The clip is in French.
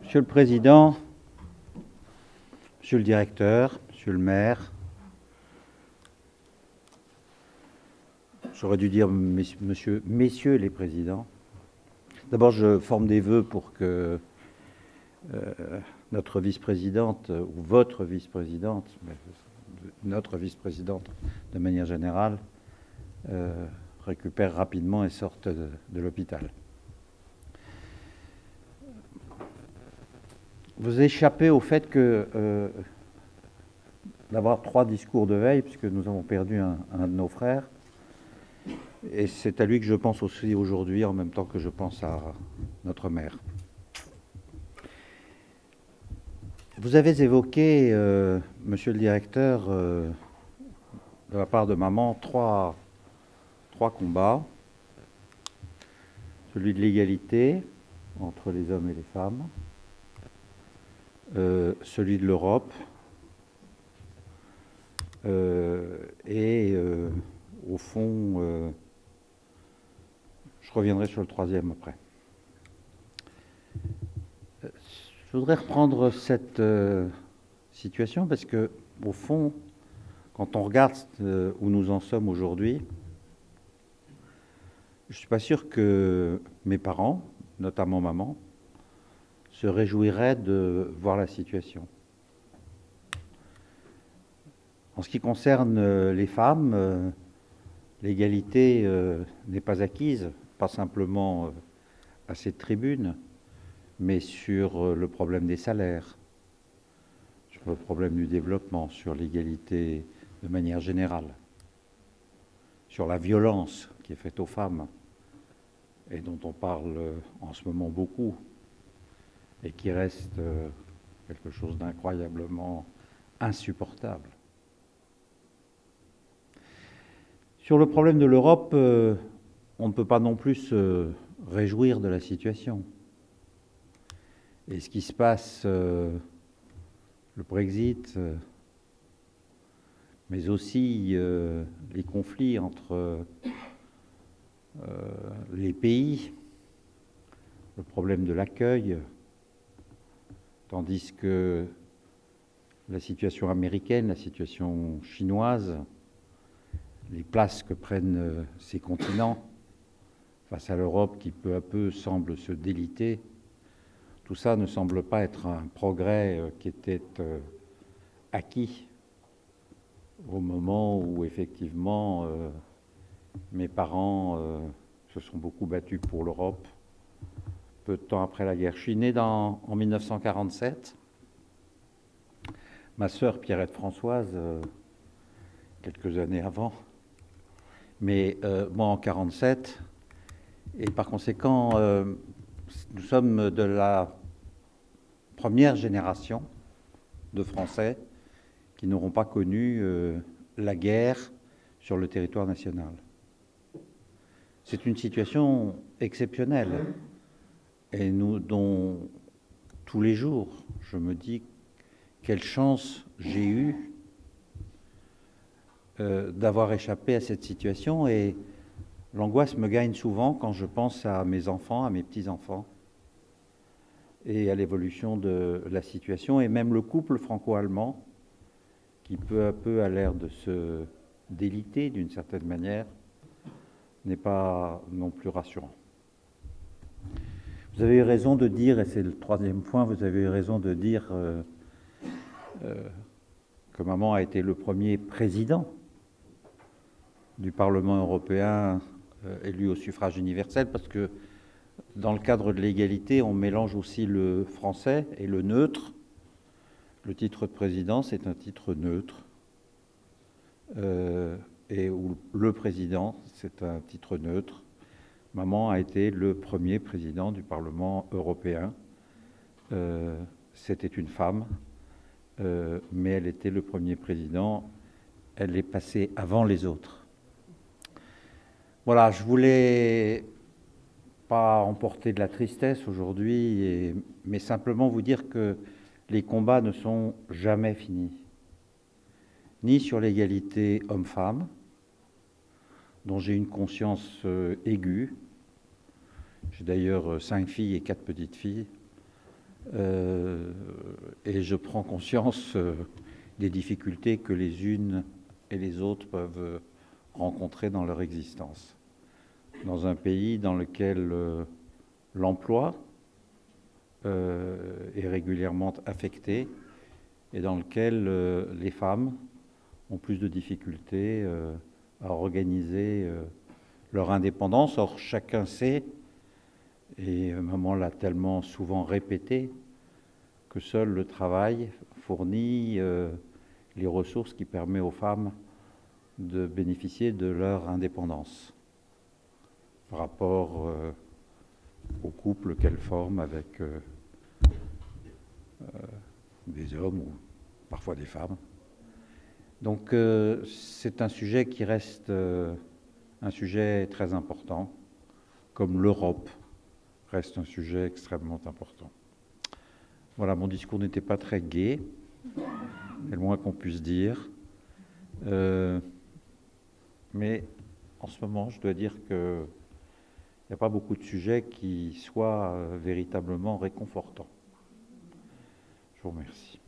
Monsieur le Président, Monsieur le Directeur, Monsieur le Maire, j'aurais dû dire messieurs les Présidents. D'abord, je forme des vœux pour que notre vice-présidente, ou votre vice-présidente, notre vice-présidente de manière générale, récupère rapidement et sorte de l'hôpital. Vous échappez au fait que d'avoir 3 discours de veille, puisque nous avons perdu un de nos frères, et c'est à lui que je pense aussi aujourd'hui, en même temps que je pense à notre mère. Vous avez évoqué, monsieur le directeur, de la part de maman, trois combats. Celui de l'égalité entre les hommes et les femmes, celui de l'Europe, et au fond, je reviendrai sur le troisième après. Je voudrais reprendre cette situation parce que, au fond, quand on regarde où nous en sommes aujourd'hui, je ne suis pas sûr que mes parents, notamment maman, se réjouiraient de voir la situation. En ce qui concerne les femmes, l'égalité n'est pas acquise, pas simplement à cette tribune, mais sur le problème des salaires, sur le problème du développement, sur l'égalité de manière générale, sur la violence qui est faite aux femmes et dont on parle en ce moment beaucoup et qui reste quelque chose d'incroyablement insupportable. Sur le problème de l'Europe, on ne peut pas non plus se réjouir de la situation. Et ce qui se passe, le Brexit, mais aussi les conflits entre les pays, le problème de l'accueil, tandis que la situation américaine, la situation chinoise, les places que prennent ces continents face à l'Europe qui peu à peu semble se déliter, tout ça ne semble pas être un progrès qui était acquis au moment où effectivement mes parents se sont beaucoup battus pour l'Europe, peu de temps après la guerre. Je suis né en 1947. Ma sœur Pierrette Françoise, quelques années avant, mais moi en 47, et par conséquent, nous sommes de la première génération de Français qui n'auront pas connu la guerre sur le territoire national. C'est une situation exceptionnelle et dont tous les jours je me dis quelle chance j'ai eue d'avoir échappé à cette situation, et l'angoisse me gagne souvent quand je pense à mes enfants, à mes petits-enfants, et à l'évolution de la situation, et même le couple franco-allemand, qui peu à peu a l'air de se déliter d'une certaine manière, n'est pas non plus rassurant. Vous avez eu raison de dire, et c'est le troisième point, vous avez eu raison de dire que maman a été le premier président du Parlement européen élu au suffrage universel, parce que dans le cadre de l'égalité, on mélange aussi le français et le neutre. Le titre de président, c'est un titre neutre. Et où le président, c'est un titre neutre. Maman a été le premier président du Parlement européen. C'était une femme, mais elle était le premier président. Elle est passée avant les autres. Voilà, je voulais pas emporter de la tristesse aujourd'hui, mais simplement vous dire que les combats ne sont jamais finis. Ni sur l'égalité homme-femme, dont j'ai une conscience aiguë. J'ai d'ailleurs 5 filles et 4 petites filles. Et je prends conscience des difficultés que les unes et les autres peuvent rencontrer dans leur existence. Dans un pays dans lequel l'emploi est régulièrement affecté et dans lequel les femmes ont plus de difficultés à organiser leur indépendance. Or, chacun sait, et maman l'a tellement souvent répété, que seul le travail fournit les ressources qui permettent aux femmes de bénéficier de leur indépendance par rapport au couple qu'elles forment avec des hommes ou parfois des femmes. Donc c'est un sujet qui reste un sujet très important, comme l'Europe reste un sujet extrêmement important. Voilà, mon discours n'était pas très gai, c'est le moins qu'on puisse dire. Mais en ce moment, je dois dire qu'il n'y a pas beaucoup de sujets qui soient véritablement réconfortants. Je vous remercie.